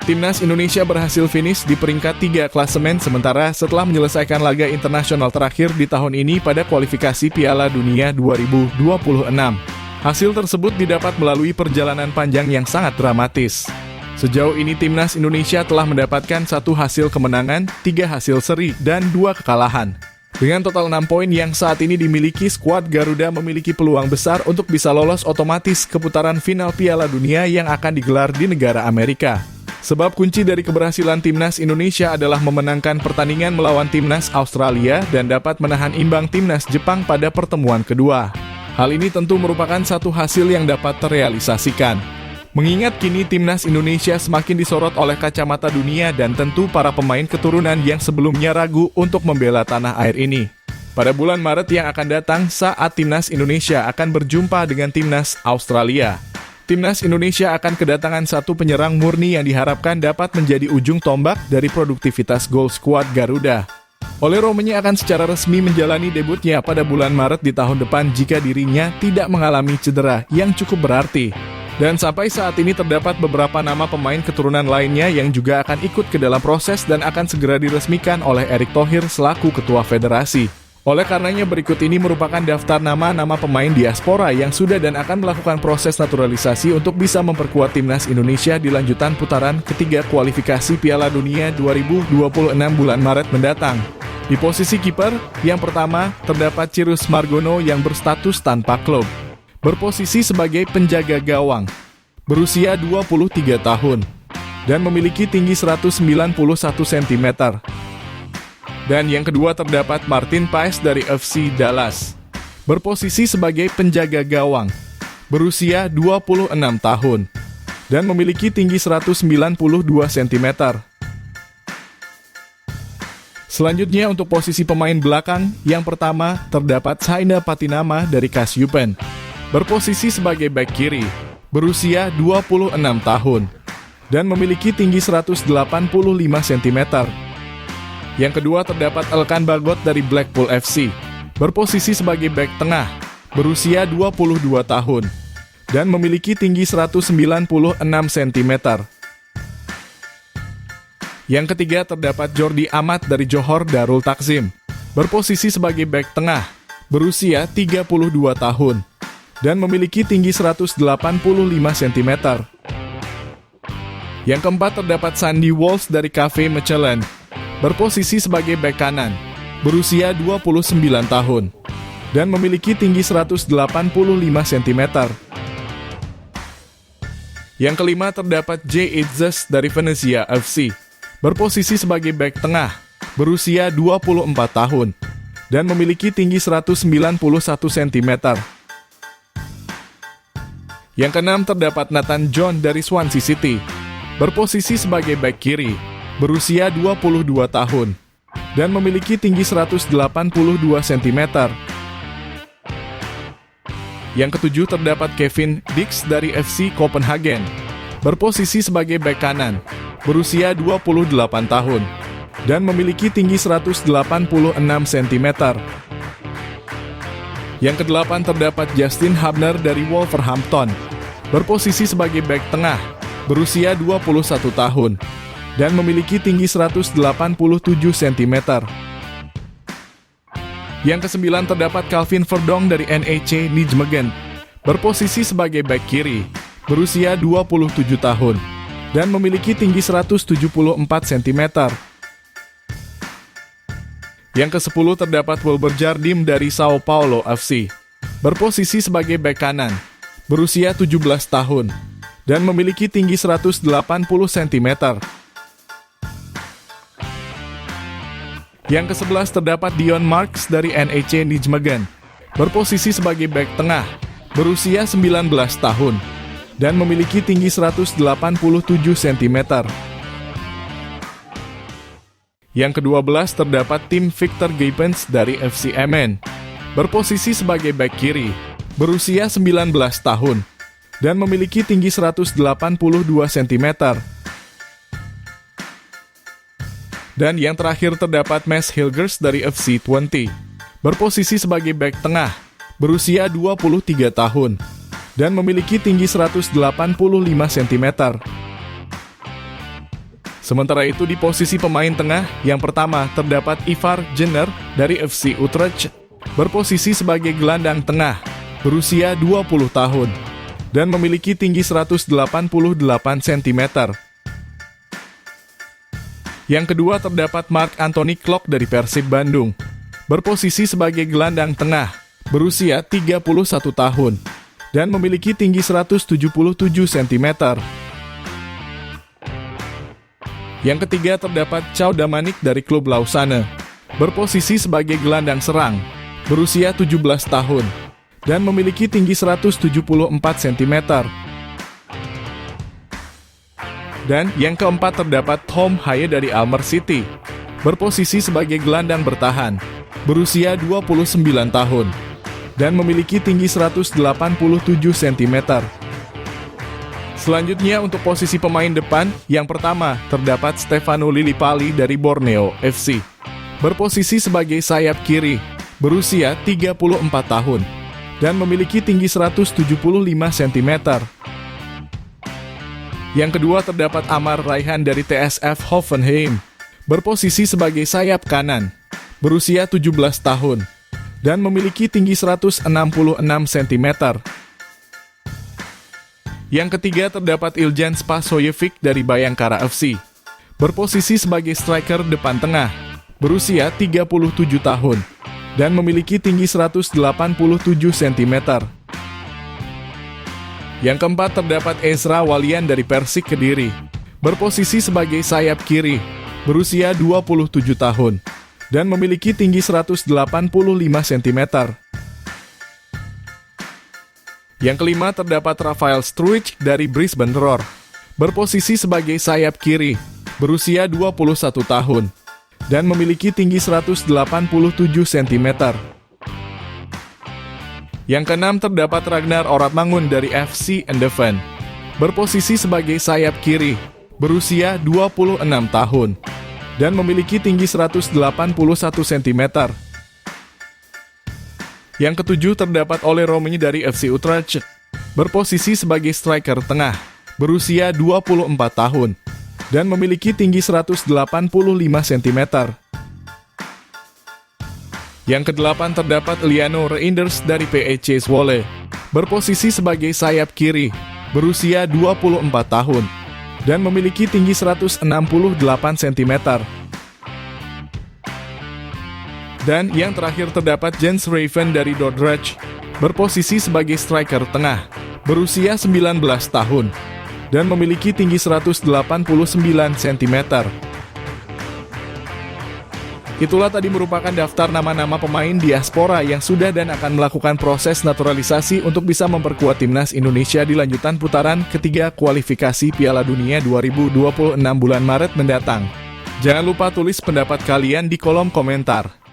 Timnas Indonesia berhasil finish di peringkat 3 klasemen sementara setelah menyelesaikan laga internasional terakhir di tahun ini pada kualifikasi Piala Dunia 2026. Hasil tersebut didapat melalui perjalanan panjang yang sangat dramatis. Sejauh ini Timnas Indonesia telah mendapatkan 1 hasil kemenangan, 3 hasil seri, dan 2 kekalahan. Dengan total 6 poin yang saat ini dimiliki, skuad Garuda memiliki peluang besar untuk bisa lolos otomatis ke putaran final Piala Dunia yang akan digelar di negara Amerika. Sebab kunci dari keberhasilan Timnas Indonesia adalah memenangkan pertandingan melawan Timnas Australia dan dapat menahan imbang Timnas Jepang pada pertemuan kedua. Hal ini tentu merupakan satu hasil yang dapat terrealisasikan. Mengingat kini Timnas Indonesia semakin disorot oleh kacamata dunia dan tentu para pemain keturunan yang sebelumnya ragu untuk membela tanah air ini. Pada bulan Maret yang akan datang saat Timnas Indonesia akan berjumpa dengan Timnas Australia. Timnas Indonesia akan kedatangan 1 penyerang murni yang diharapkan dapat menjadi ujung tombak dari produktivitas gol skuad Garuda. Ole Romanya akan secara resmi menjalani debutnya pada bulan Maret di tahun depan jika dirinya tidak mengalami cedera yang cukup berarti. Dan sampai saat ini terdapat beberapa nama pemain keturunan lainnya yang juga akan ikut ke dalam proses dan akan segera diresmikan oleh Erick Thohir selaku ketua federasi. Oleh karenanya berikut ini merupakan daftar nama-nama pemain diaspora yang sudah dan akan melakukan proses naturalisasi untuk bisa memperkuat Timnas Indonesia di lanjutan putaran ketiga kualifikasi Piala Dunia 2026 bulan Maret mendatang. Di posisi kiper, yang pertama terdapat Cirus Margono yang berstatus tanpa klub. Berposisi sebagai penjaga gawang, berusia 23 tahun, dan memiliki tinggi 191 cm. Dan yang kedua terdapat Martin Paes dari FC Dallas. Berposisi sebagai penjaga gawang, berusia 26 tahun, dan memiliki tinggi 192 cm. Selanjutnya untuk posisi pemain belakang, yang pertama terdapat Saina Patinama dari Kasyupen. Berposisi sebagai bek kiri, berusia 26 tahun, dan memiliki tinggi 185 cm. Yang kedua terdapat Elkan Bagot dari Blackpool FC, berposisi sebagai bek tengah, berusia 22 tahun, dan memiliki tinggi 196 cm. Yang ketiga terdapat Jordi Amat dari Johor Darul Takzim, berposisi sebagai bek tengah, berusia 32 tahun, dan memiliki tinggi 185 cm. Yang keempat terdapat Sandy Walsh dari Cafe Mechelen, berposisi sebagai bek kanan, berusia 29 tahun, dan memiliki tinggi 185 cm. Yang kelima terdapat Jay Itzes dari Venezia FC, berposisi sebagai bek tengah, berusia 24 tahun, dan memiliki tinggi 191 cm. Yang keenam terdapat Nathan John dari Swansea City, berposisi sebagai bek kiri, berusia 22 tahun, dan memiliki tinggi 182 cm. Yang ketujuh terdapat Kevin Dix dari FC Copenhagen, berposisi sebagai bek kanan, berusia 28 tahun, dan memiliki tinggi 186 cm. Yang kedelapan terdapat Justin Hubner dari Wolverhampton, berposisi sebagai bek tengah, berusia 21 tahun, dan memiliki tinggi 187 cm. Yang kesembilan terdapat Calvin Verdong dari NEC Nijmegen, berposisi sebagai bek kiri, berusia 27 tahun, dan memiliki tinggi 174 cm. Yang ke-10 terdapat Wilber Jardim dari Sao Paulo FC, berposisi sebagai bek kanan, berusia 17 tahun, dan memiliki tinggi 180 cm. Yang ke-11 terdapat Dion Marks dari NEC Nijmegen, berposisi sebagai bek tengah, berusia 19 tahun, dan memiliki tinggi 187 cm. Yang ke-12 terdapat Tim Victor Geypens dari FC Emmen, berposisi sebagai bek kiri, berusia 19 tahun, dan memiliki tinggi 182 cm. Dan yang terakhir terdapat Mads Hilgers dari FC Twente, berposisi sebagai bek tengah, berusia 23 tahun, dan memiliki tinggi 185 cm. Sementara itu di posisi pemain tengah, yang pertama terdapat Ivar Jenner dari FC Utrecht, berposisi sebagai gelandang tengah, berusia 20 tahun, dan memiliki tinggi 188 cm. Yang kedua terdapat Marc-Anthony Klok dari Persib Bandung, berposisi sebagai gelandang tengah, berusia 31 tahun, dan memiliki tinggi 177 cm. Yang ketiga terdapat Cao Damanik dari klub Lausanne, berposisi sebagai gelandang serang, berusia 17 tahun, dan memiliki tinggi 174 cm. Dan yang keempat terdapat Tom Haye dari Almer City, berposisi sebagai gelandang bertahan, berusia 29 tahun, dan memiliki tinggi 187 cm. Selanjutnya untuk posisi pemain depan, yang pertama terdapat Stefano Lillipali dari Borneo FC, berposisi sebagai sayap kiri, berusia 34 tahun, dan memiliki tinggi 175 cm. Yang kedua terdapat Amar Raihan dari TSF Hoffenheim, berposisi sebagai sayap kanan, berusia 17 tahun, dan memiliki tinggi 166 cm. Yang ketiga terdapat Iljan Spasojevic dari Bayangkara FC, berposisi sebagai striker depan tengah, berusia 37 tahun, dan memiliki tinggi 187 cm. Yang keempat terdapat Ezra Walian dari Persik Kediri, berposisi sebagai sayap kiri, berusia 27 tahun, dan memiliki tinggi 185 cm. Yang kelima terdapat Rafael Struijk dari Brisbane Roar, berposisi sebagai sayap kiri, berusia 21 tahun, dan memiliki tinggi 187 cm. Yang keenam terdapat Ragnar Oratmangun dari FC Eindhoven, berposisi sebagai sayap kiri, berusia 26 tahun, dan memiliki tinggi 181 cm. Yang ketujuh terdapat Ole Romein dari FC Utrecht, berposisi sebagai striker tengah, berusia 24 tahun, dan memiliki tinggi 185 cm. Yang kedelapan terdapat Liano Reinders dari PEC Zwolle, berposisi sebagai sayap kiri, berusia 24 tahun, dan memiliki tinggi 168 cm. Dan yang terakhir terdapat Jens Raven dari Dordrecht, berposisi sebagai striker tengah, berusia 19 tahun, dan memiliki tinggi 189 cm. Itulah tadi merupakan daftar nama-nama pemain diaspora yang sudah dan akan melakukan proses naturalisasi untuk bisa memperkuat timnas Indonesia di lanjutan putaran ketiga kualifikasi Piala Dunia 2026 bulan Maret mendatang. Jangan lupa tulis pendapat kalian di kolom komentar.